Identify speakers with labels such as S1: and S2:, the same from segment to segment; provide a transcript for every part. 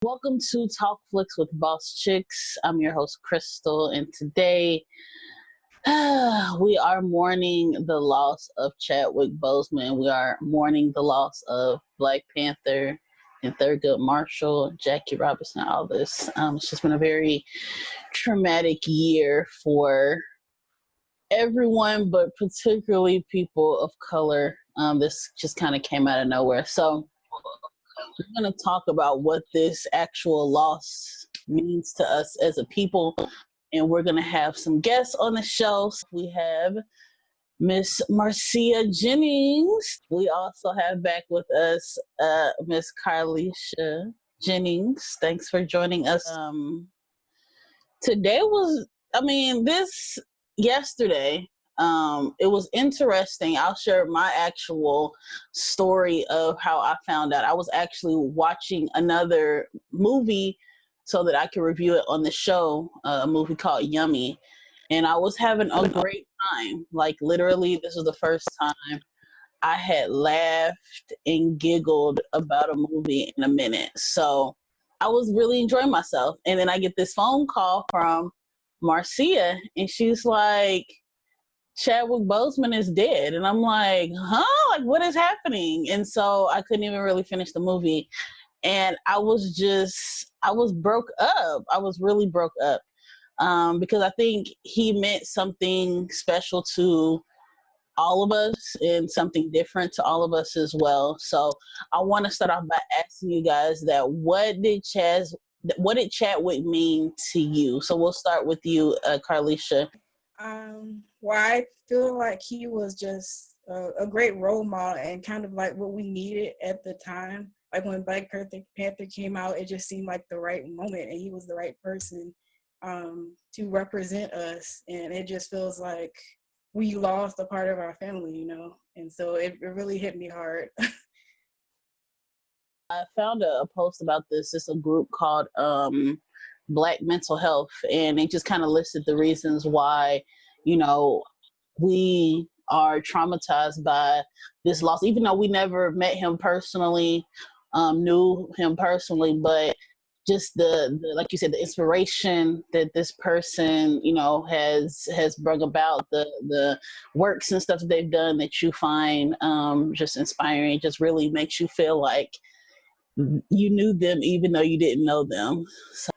S1: Welcome to Talk Flicks with Boss Chicks. I'm your host, Crystal, and today we are mourning the loss of Chadwick Boseman. We are mourning the loss of Black Panther and Thurgood Marshall, Jackie Robinson, all this. It's just been a very traumatic year for everyone, but particularly people of color. This just kind of came out of nowhere. So we're going to talk about what this actual loss means to us as a people. And we're going to have some guests on the show. We have Miss Marcia Jennings. We also have back with us Miss Carlisha Jennings. Thanks for joining us. Today was, this yesterday, it was interesting. I'll share my actual story of how I found out. I was actually watching another movie so that I could review it on the show, a movie called Yummy. And I was having a great time. Like, literally, this was the first time I had laughed and giggled about a movie in a minute. So I was really enjoying myself. And then I get this phone call from Marcia, and she's like, Chadwick Boseman is dead. And I'm like, huh? Like, what is happening? And so I couldn't even really finish the movie. And I was broke up. I was really broke up because I think he meant something special to all of us and something different to all of us as well. So I want to start off by asking you guys that what did Chadwick mean to you? So we'll start with you, Carlisha.
S2: Well, I feel like he was just a great role model and kind of like what we needed at the time. Like when Black Panther came out, it just seemed like the right moment, and he was the right person to represent us. And it just feels like we lost a part of our family, and so it really hit me hard.
S1: I found a post about this. It's a group called Black Mental Health, and they just kind of listed the reasons why, we are traumatized by this loss, even though we never met him personally, knew him personally, but just the like you said, the inspiration that this person has brought about, the works and stuff that they've done that you find just inspiring. It just really makes you feel like you knew them even though you didn't know them.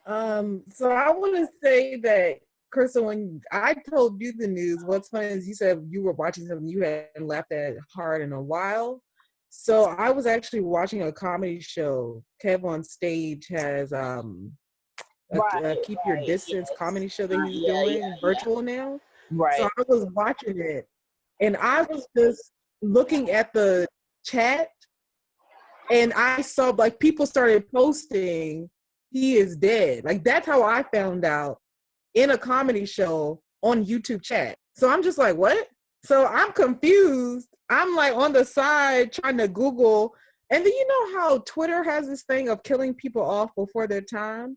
S3: So I want to say that, Crystal, when I told you the news, what's funny is you said you were watching something you hadn't laughed at hard in a while. So I was actually watching a comedy show. Kev on Stage has Keep Your Distance comedy show that he's doing virtual now.
S1: Right.
S3: So I was watching it, and I was just looking at the chat, and I saw like people started posting, he is dead. Like that's how I found out, in a comedy show on YouTube chat. So I'm just like, what? So I'm confused. I'm like on the side trying to Google. And then you know how Twitter has this thing of killing people off before their time?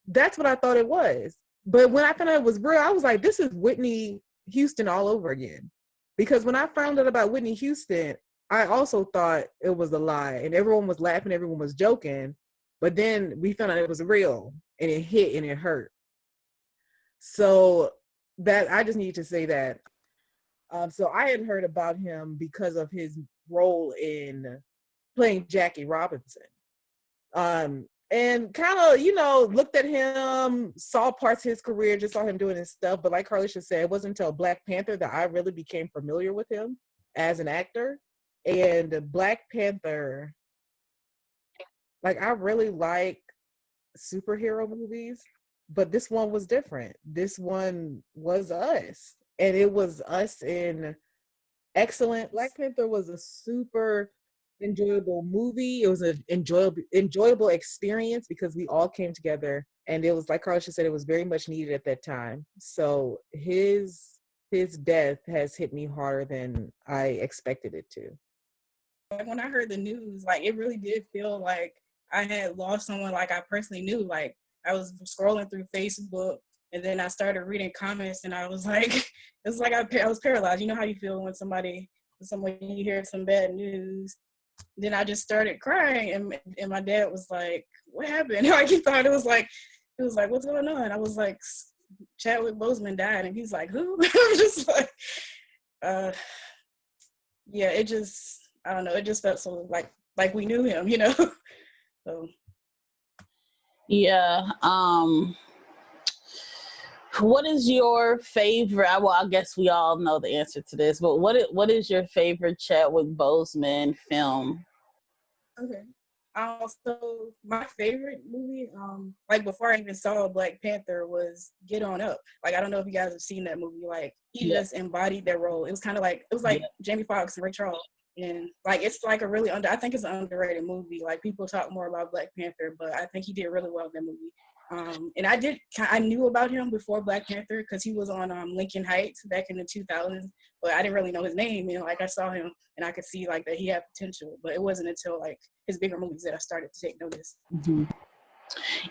S3: That's what I thought it was. But when I found out it was real, I was like, this is Whitney Houston all over again. Because when I found out about Whitney Houston, I also thought it was a lie. And everyone was laughing, everyone was joking. But then we found out it was real, and it hit and it hurt. So that I just need to say that. So I had heard about him because of his role in playing Jackie Robinson. And kind of, looked at him, saw parts of his career, just saw him doing his stuff. But like Carlisha said, it wasn't until Black Panther that I really became familiar with him as an actor. And Black Panther, like I really like superhero movies, but this one was different. This one was us, and it was us in excellent. Black Panther was a super enjoyable movie. It was an enjoyable experience because we all came together, and it was like Carlisha said, it was very much needed at that time. So his death has hit me harder than I expected it to.
S2: Like when I heard the news, like it really did feel like I had lost someone like I personally knew. Like I was scrolling through Facebook, and then I started reading comments, and I was like, it's like I was paralyzed. You know how you feel when someone you hear some bad news, then I just started crying, and my dad was like, "What happened?" Like he thought it was like, "What's going on?" I was like, "Chadwick Boseman died," and he's like, "Who?" I'm just like, yeah, it just, I don't know, it just felt so like we knew him, you know. So
S1: Yeah. What is your favorite? Well, I guess we all know the answer to this, but what is your favorite Chadwick Boseman film?
S2: okay. So my favorite movie, like before I even saw Black Panther, was Get On Up. Like I don't know if you guys have seen that movie. Like he
S1: Yeah.
S2: just embodied that role. It was kind of like
S1: Yeah.
S2: Jamie Foxx and Ray Charles, and like it's like a really I think it's an underrated movie. Like people talk more about Black Panther, but I think he did really well in that movie. And I knew about him before Black Panther because he was on Lincoln Heights back in the 2000s, but I didn't really know his name. You know, like I saw him and I could see like that he had potential, but it wasn't until like his bigger movies that I started to take notice.
S1: Mm-hmm.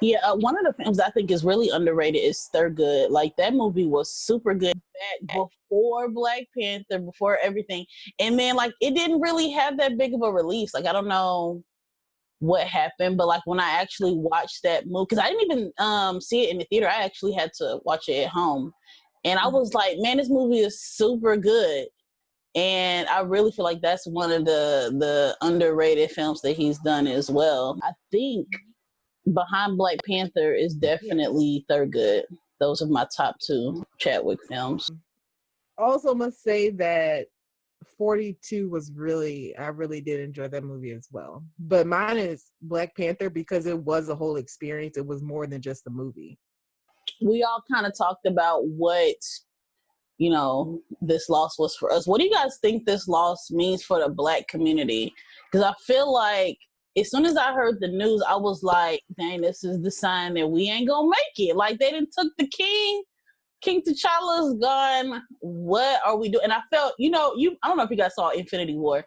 S1: Yeah, one of the films I think is really underrated is Thurgood. Like that movie was super good back before Black Panther, before everything. And man, like it didn't really have that big of a release. Like I don't know what happened, but like when I actually watched that movie, because I didn't even see it in the theater, I actually had to watch it at home. And I was like, man, this movie is super good. And I really feel like that's one of the underrated films that he's done as well. I think behind Black Panther is definitely Thurgood. Those are my top two Chadwick films.
S3: Also must say that 42 was I really did enjoy that movie as well. But mine is Black Panther because it was a whole experience. It was more than just a movie.
S1: We all kind of talked about what, this loss was for us. What do you guys think this loss means for the Black community? Because I feel like as soon as I heard the news, I was like, dang, this is the sign that we ain't gonna make it. Like they didn't took the king. King T'Challa's gone. What are we doing? And I felt, I don't know if you guys saw Infinity War,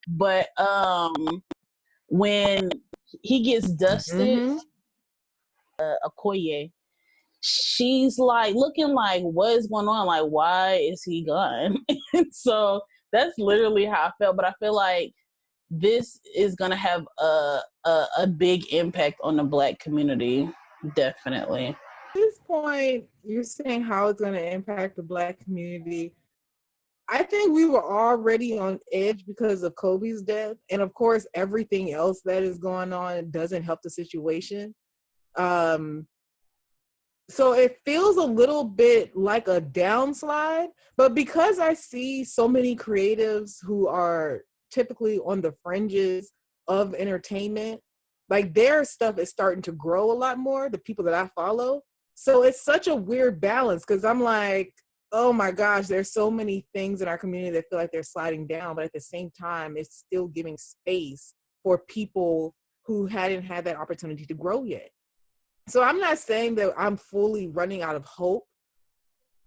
S1: but when he gets dusted,
S3: Mm-hmm.
S1: Okoye, she's like looking like, what is going on? Like, why is he gone? So that's literally how I felt. But I feel like this is gonna have a big impact on the Black community, definitely.
S3: At this point, you're saying how it's going to impact the Black community. I think we were already on edge because of Kobe's death. And of course, everything else that is going on doesn't help the situation. Um, so it feels a little bit like a downslide, but because I see so many creatives who are typically on the fringes of entertainment, like their stuff is starting to grow a lot more, the people that I follow. So it's such a weird balance because I'm like, oh my gosh, there's so many things in our community that feel like they're sliding down, but at the same time, it's still giving space for people who hadn't had that opportunity to grow yet. So I'm not saying that I'm fully running out of hope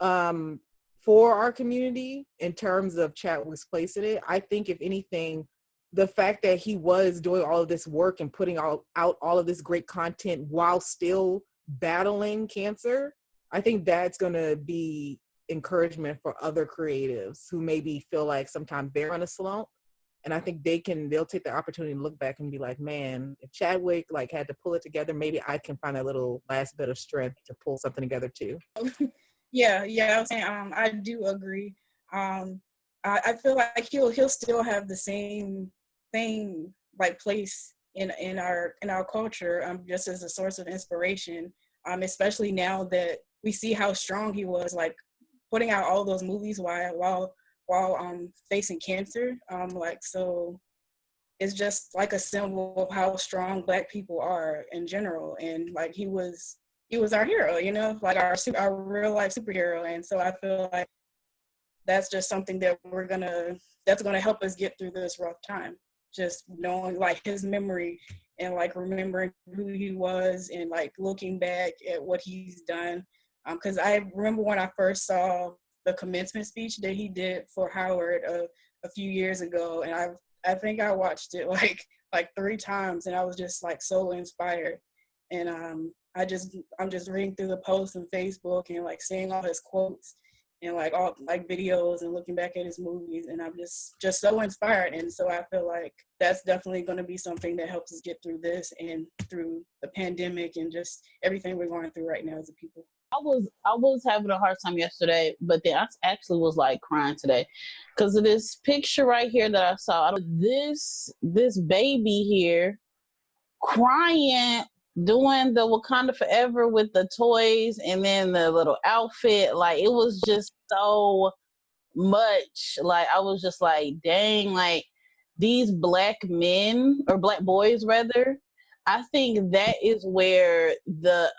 S3: for our community in terms of Chadwick's place in it. I think if anything, the fact that he was doing all of this work and putting out all of this great content while still battling cancer, I think that's going to be encouragement for other creatives who maybe feel like sometimes they're on a slump. And I think they'll take the opportunity to look back and be like, man, if Chadwick like had to pull it together, maybe I can find a little last bit of strength to pull something together too.
S2: Yeah, I was saying, I do agree. I feel like he'll still have the same thing, like place in our culture, just as a source of inspiration. Especially now that we see how strong he was, like putting out all those movies while facing cancer. Like so, it's just like a symbol of how strong Black people are in general, and like he was our hero, like our real life superhero. And so I feel like that's just something that's gonna help us get through this rough time. Just knowing like his memory and like remembering who he was and like looking back at what he's done. Because I remember when I first saw the commencement speech that he did for Howard a few years ago, and I think I watched it like 3 times, and I was just like so inspired. And I'm just reading through the posts on Facebook and like seeing all his quotes, and like all like videos and looking back at his movies, and I'm just so inspired. And so I feel like that's definitely going to be something that helps us get through this and through the pandemic and just everything we're going through right now as a people.
S1: I was having a hard time yesterday, but then I actually was like crying today because of this picture right here that I saw. This baby here crying, doing the Wakanda Forever with the toys and then the little outfit. Like it was just so much. Like I was just like, dang, like these black men or black boys rather. I think that is where the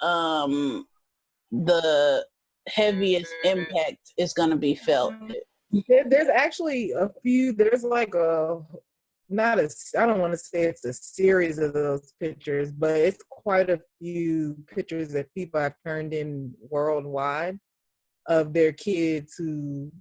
S1: heaviest impact is going to be felt.
S3: There's actually a few. There's like a not a. I don't want to say it's a series of those pictures, but it's quite a few pictures that people have turned in worldwide of their kids who,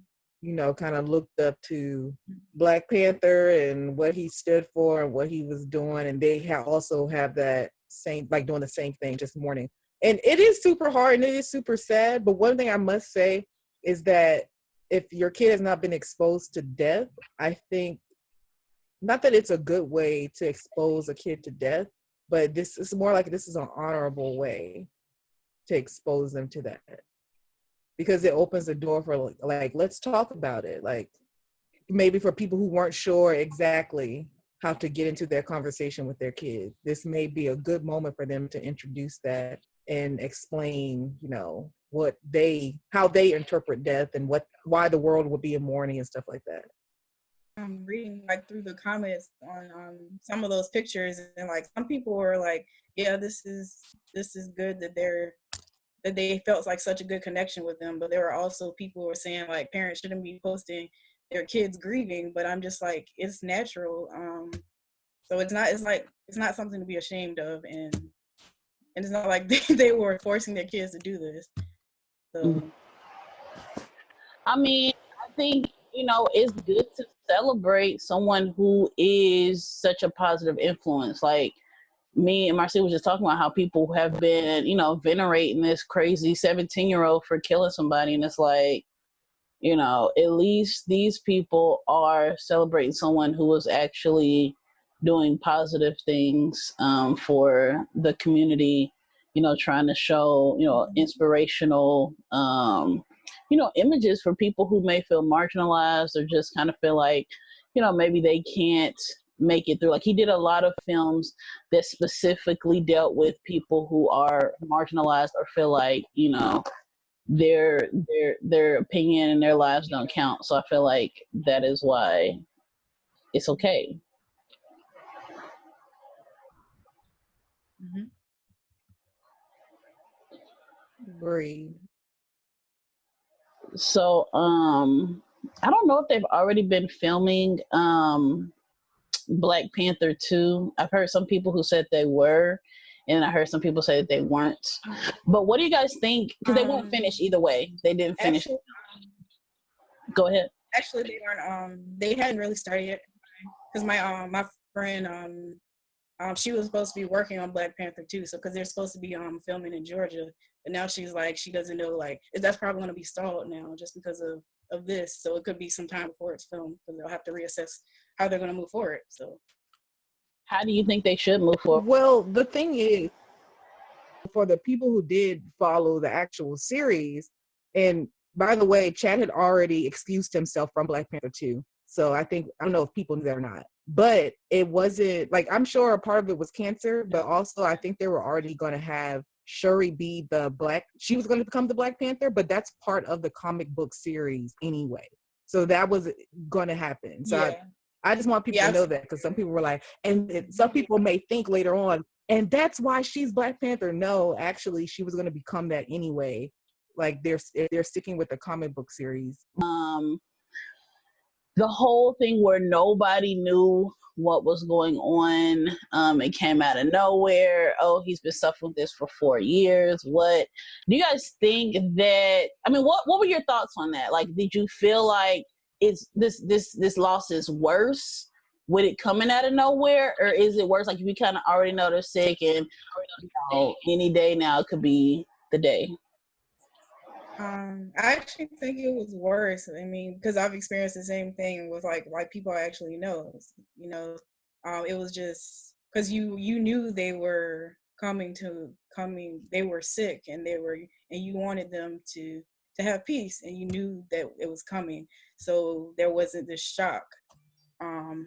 S3: kind of looked up to Black Panther and what he stood for and what he was doing, and they also have that same, like doing the same thing, just mourning. And it is super hard and it is super sad. But one thing I must say is that if your kid has not been exposed to death, I think not that it's a good way to expose a kid to death, but this is more like this is an honorable way to expose them to that, because it opens the door for like let's talk about it. Like maybe for people who weren't sure exactly how to get into their conversation with their kids, this may be a good moment for them to introduce that and explain, how they interpret death and why the world will be in mourning and stuff like that.
S2: I'm reading like through the comments on some of those pictures, and like some people were like, yeah, this is good that they felt like such a good connection with them. But there were also people who were saying like parents shouldn't be posting their kids grieving, but I'm just like, it's natural. So it's not something to be ashamed of, and it's not like they were forcing their kids to do this. So
S1: I mean, I think, it's good to celebrate someone who is such a positive influence. Like me and Marcia was just talking about how people have been, venerating this crazy 17-year-old for killing somebody. And it's like, at least these people are celebrating someone who was actually doing positive things for the community, trying to show, inspirational, images for people who may feel marginalized or just kind of feel like, maybe they can't make it through. Like he did a lot of films that specifically dealt with people who are marginalized or feel like, their opinion and their lives don't count. So I feel like that is why it's okay.
S2: mm-hmm.
S3: Agreed.
S1: So I don't know if they've already been filming Black Panther 2. I've heard some people who said they were, and I heard some people say that they weren't. But what do you guys think? Because they won't finish either way. They didn't finish.
S2: Actually,
S1: Go ahead.
S2: Actually, they weren't. They hadn't really started yet. Because my friend she was supposed to be working on Black Panther 2, so because they're supposed to be filming in Georgia, but now she's like she doesn't know, like that's probably going to be stalled now just because of this. So it could be some time before it's filmed because they'll have to reassess how they're going to move forward. So
S1: how do you think they should move forward?
S3: Well, the thing is, for the people who did follow the actual series, and by the way, Chad had already excused himself from Black Panther 2. So I don't know if people knew that or not, but it wasn't like, I'm sure a part of it was cancer, but also I think they were already going to have Shuri be she was going to become the Black Panther, but that's part of the comic book series anyway. So that was going to happen. So yeah. I just want people to know that, because some people were like, and some people may think later on, and that's why she's Black Panther. No, actually, she was going to become that anyway. Like they're sticking with the comic book series.
S1: The whole thing where nobody knew what was going on. It came out of nowhere. Oh, he's been suffering with this for 4 years. What do you guys think that? I mean, what were your thoughts on that? Like, did you feel like this loss is worse with it coming out of nowhere, or is it worse like if you kind of already know they're sick and any day now could be the day?
S2: I actually think it was worse. I mean, because I've experienced the same thing with like people I actually know. You know, it was just because you knew they were coming. They were sick, and you wanted them to have peace, and you knew that it was coming. So there wasn't this shock.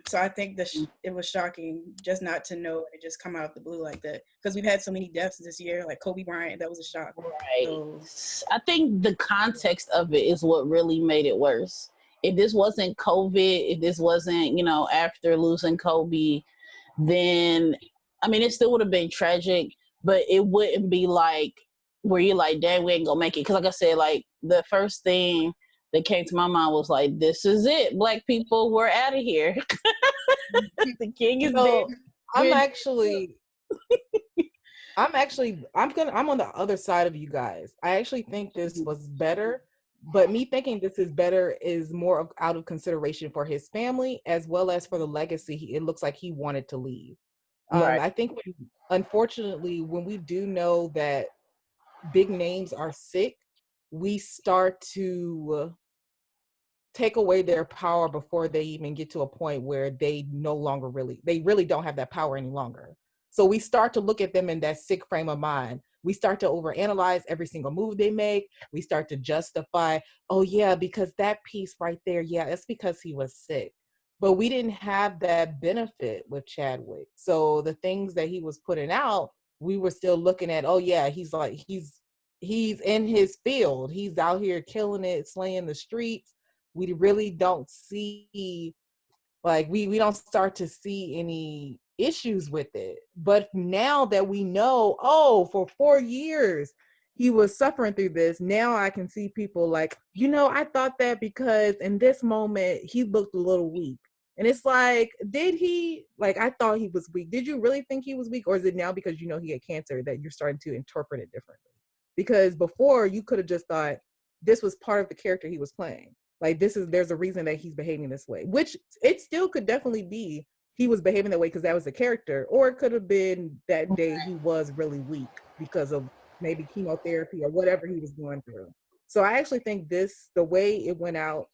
S2: So I think it was shocking just not to know it just come out of the blue like that, because we've had so many deaths this year, like Kobe Bryant. That was a shock.
S1: Right.
S2: So
S1: I think the context of it is what really made it worse. If this wasn't COVID, if this wasn't, after losing Kobe, then I mean, it still would have been tragic, but it wouldn't be like where you're like, dang, we ain't gonna make it. Because, like I said, like the first thing that came to my mind was like, this is it, Black people, we're out of here. The king is dead.
S3: So I'm
S1: We're
S3: actually I'm on the other side of you guys. I actually think this was better, but me thinking this is better is more out of consideration for his family as well as for the legacy it looks like he wanted to leave.
S1: right.
S3: I think unfortunately, when we do know that big names are sick, we start to take away their power before they even get to a point where they really don't have that power any longer. So we start to look at them in that sick frame of mind. We start to overanalyze every single move they make. We start to justify, oh yeah, because that piece right there, yeah, it's because he was sick. But we didn't have that benefit with Chadwick. So the things that he was putting out, we were still looking at, oh yeah, he's in his field. He's out here killing it, slaying the streets. We really don't see, like, we don't start to see any issues with it. But now that we know, oh, for 4 years he was suffering through this, now I can see people like, I thought that because in this moment he looked a little weak. And it's like, did he, like, I thought he was weak. Did you really think he was weak? Or is it now because he had cancer that you're starting to interpret it differently? Because before you could have just thought this was part of the character he was playing. Like, there's a reason that he's behaving this way, which it still could definitely be he was behaving that way because that was the character, or it could have been that day he was really weak because of maybe chemotherapy or whatever he was going through. So I actually think the way it went out,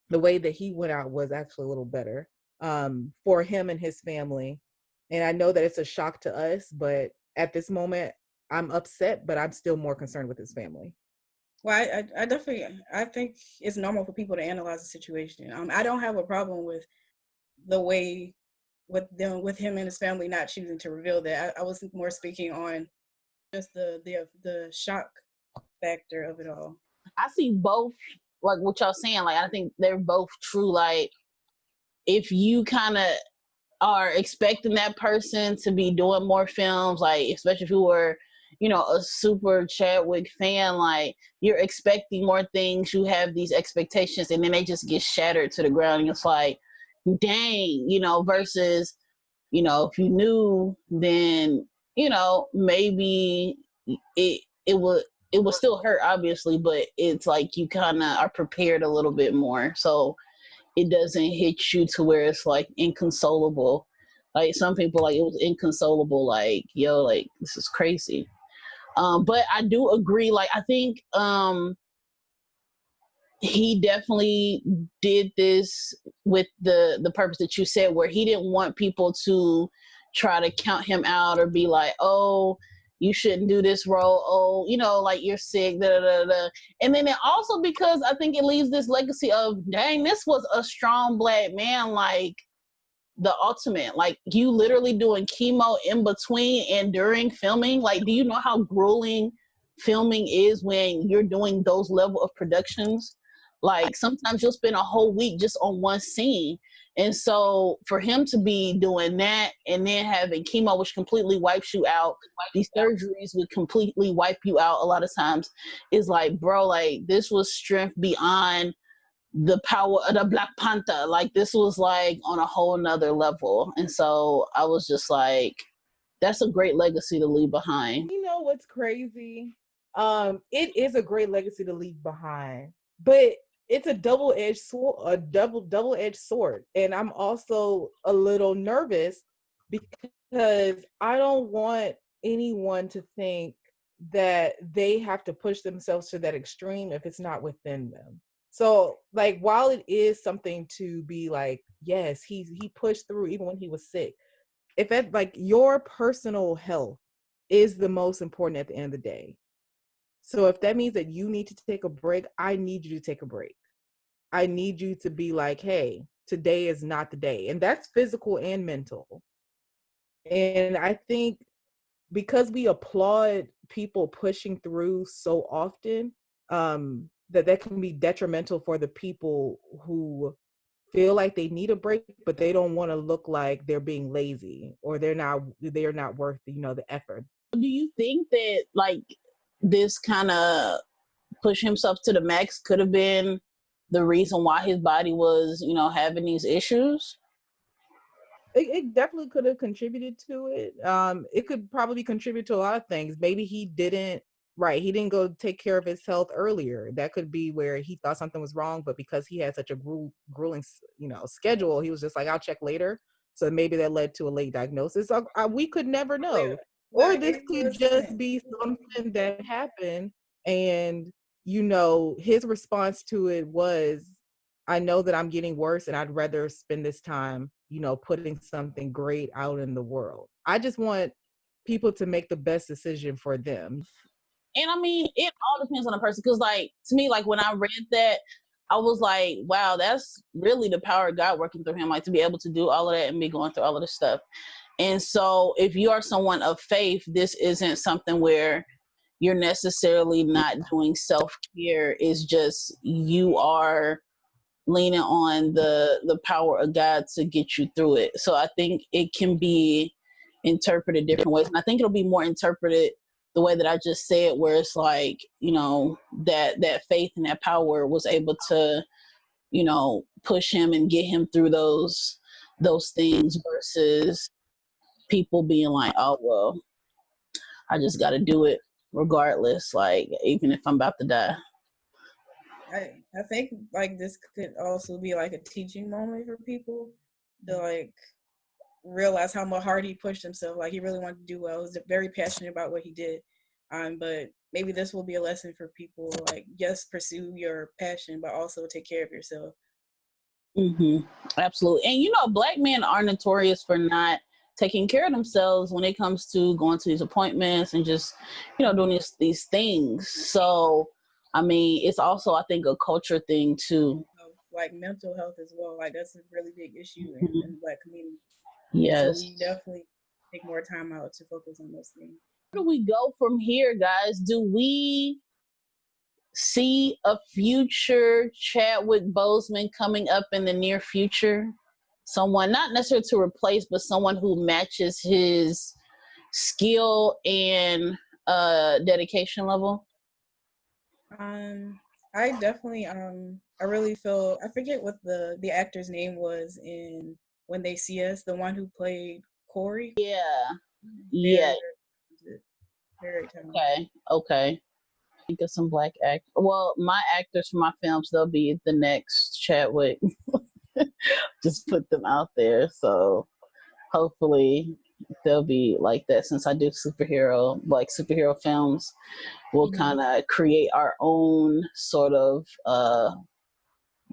S3: the way that he went out was actually a little better for him and his family. And I know that it's a shock to us, but at this moment, I'm upset, but I'm still more concerned with his family.
S2: well, I definitely I think it's normal for people to analyze the situation. I don't have a problem with the way with him and his family not choosing to reveal that. I was more speaking on just the shock factor of it all.
S1: I see both, like what y'all saying. Like, I think they're both true. Like, if you kind of are expecting that person to be doing more films, like especially if you were, a super Chadwick fan, like you're expecting more things, you have these expectations, and then they just get shattered to the ground, and it's like, dang, versus, if you knew, then, maybe it would still hurt, obviously, but it's like you kind of are prepared a little bit more. So it doesn't hit you to where it's like inconsolable. Like some people, like it was inconsolable. Like, yo, like this is crazy. But I do agree. Like I think he definitely did this with the purpose that you said, where he didn't want people to try to count him out or be like, oh, you shouldn't do this role, oh, like you're sick, da, da, da, da. And then it also, because I think it leaves this legacy of, dang, this was a strong Black man, like the ultimate. Like, you literally doing chemo in between and during filming. Like, do you know how grueling filming is when you're doing those level of productions? Like, sometimes you'll spend a whole week just on one scene. And so for him to be doing that and then having chemo, which completely wipes you out, these surgeries would completely wipe you out a lot of times, is like, bro, like this was strength beyond the power of the Black Panther. Like, this was like on a whole nother level. And so I was just like, that's a great legacy to leave behind.
S3: You know what's crazy? It is a great legacy to leave behind, but it's a double-edged sword, double-edged sword. And I'm also a little nervous because I don't want anyone to think that they have to push themselves to that extreme if it's not within them. So like while it is something to be like, yes, he pushed through even when he was sick. If it like your personal health is the most important at the end of the day. So if that means that you need to take a break, I need you to take a break. I need you to be like, hey, today is not the day. And that's physical and mental. And I think because we applaud people pushing through so often, that can be detrimental for the people who feel like they need a break, but they don't want to look like they're being lazy or they're not worth the effort.
S1: Do you think that like this kind of push himself to the max could have been the reason why his body was, having these issues?
S3: It definitely could have contributed to it. It could probably contribute to a lot of things. Maybe he didn't go take care of his health earlier. That could be where he thought something was wrong, but because he had such a grueling, schedule, he was just like, I'll check later. So maybe that led to a late diagnosis. We could never know. Or this could just be something that happened, and his response to it was, I know that I'm getting worse and I'd rather spend this time, putting something great out in the world. I just want people to make the best decision for them.
S1: And I mean, it all depends on the person. Because, like, to me, like, when I read that, I was like, wow, that's really the power of God working through him, like, to be able to do all of that and be going through all of this stuff. And so if you are someone of faith, this isn't something where you're necessarily not doing self-care. It's just you are leaning on the power of God to get you through it. So I think it can be interpreted different ways. And I think it'll be more interpreted the way that I just said, where it's like, that faith and that power was able to, push him and get him through those things, versus people being like, oh, well, I just got to do it regardless, like, even if I'm about to die.
S2: I think like this could also be like a teaching moment for people to like realize how much hard he pushed himself. Like he really wanted to do well. He was very passionate about what he did. But maybe this will be a lesson for people. Like, yes, pursue your passion, but also take care of yourself.
S1: Mm-hmm. Absolutely. And Black men are notorious for not taking care of themselves when it comes to going to these appointments and just, doing these things. So, I mean, it's also, I think, a culture thing too.
S2: Like mental health as well. Like that's a really big issue in the Black community.
S1: Yes.
S2: So we definitely take more time out to focus on those things.
S1: Where do we go from here, guys? Do we see a future Chadwick Boseman coming up in the near future? Someone not necessarily to replace, but someone who matches his skill and dedication level?
S2: I definitely I really feel, I forget what the actor's name was in When They See Us, the one who played Corey.
S1: Yeah.
S2: Very talented.
S1: Okay. Think of some Black actors. Well, my actors for my films, they'll be the next Chadwick. Just put them out there. So hopefully they'll be like that. Since I do superhero films, we'll kind of create our own sort of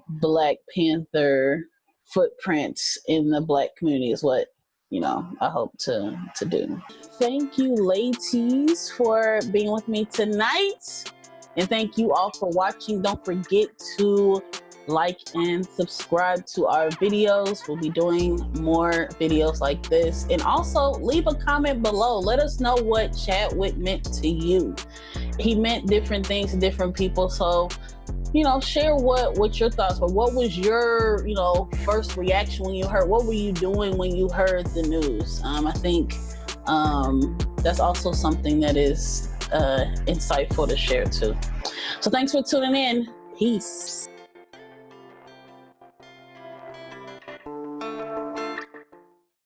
S1: Black Panther footprints in the Black community is what I hope to do. Thank you, ladies, for being with me tonight, and thank you all for watching. Don't forget to like and subscribe to our videos. We'll be doing more videos like this, and also leave a comment below. Let us know what Chadwick meant to you. He meant different things to different people, so share what your thoughts were. What was your first reaction when you heard? What were you doing when you heard the news? I think that's also something that is insightful to share too. So thanks for tuning in. Peace.